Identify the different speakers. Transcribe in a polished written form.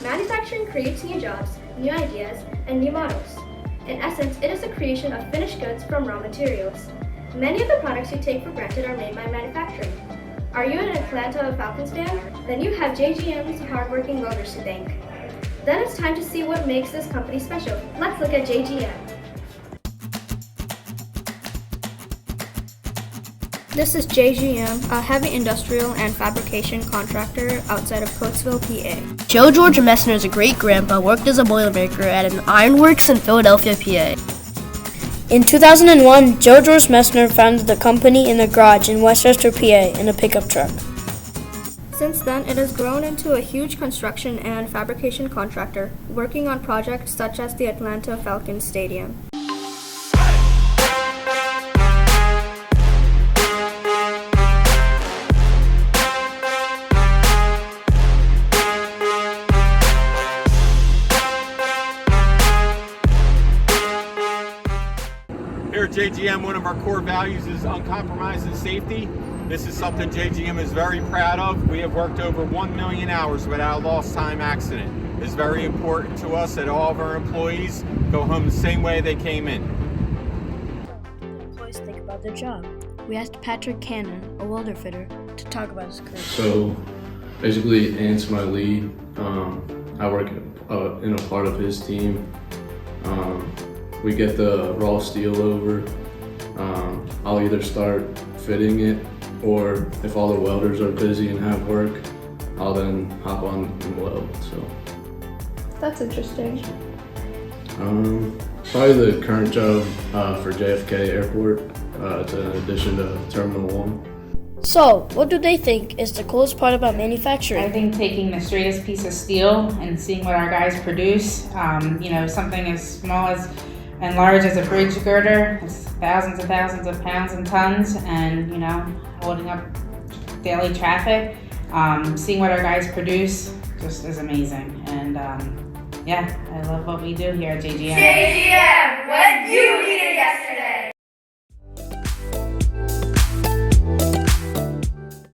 Speaker 1: Manufacturing creates new jobs, new ideas, and new models. In essence, it is the creation of finished goods from raw materials. Many of the products you take for granted are made by manufacturing. Are you an Atlanta Falcons fan? Then you have JGM's hardworking welders to thank. Then it's time to see what makes this company special. Let's look at JGM. This is JGM, a heavy industrial and fabrication contractor outside of Coatesville, PA.
Speaker 2: Joe George Messner's great-grandpa worked as a boilermaker at an ironworks in Philadelphia, PA.
Speaker 3: In 2001, Joe George Messner founded the company in a garage in Westchester, PA in a pickup truck.
Speaker 1: Since then, it has grown into a huge construction and fabrication contractor, working on projects such as the Atlanta Falcons Stadium.
Speaker 4: Here at JGM, one of our core values is uncompromising safety. This is something JGM is very proud of. We have worked over 1 million hours without a lost time accident. It's very important to us that all of our employees go home the same way they came in.
Speaker 3: What do the employees think about their job? We asked Patrick Cannon, a welder fitter, to talk about his career.
Speaker 5: So basically, Ant's my lead. I work in a part of his team. We get the raw steel over. I'll either start fitting it, or if all the welders are busy and have work, I'll then hop on and weld. So
Speaker 1: That's interesting.
Speaker 5: probably the current job for JFK Airport. It's in addition to Terminal 1.
Speaker 3: So, what do they think is the coolest part about
Speaker 6: I
Speaker 3: manufacturing?
Speaker 6: think taking the straightest piece of steel and seeing what our guys produce, something as small as and large as a bridge girder, it's thousands of pounds and tons, and holding up daily traffic. Seeing what our guys produce just is amazing, and I love what we do here at JGM.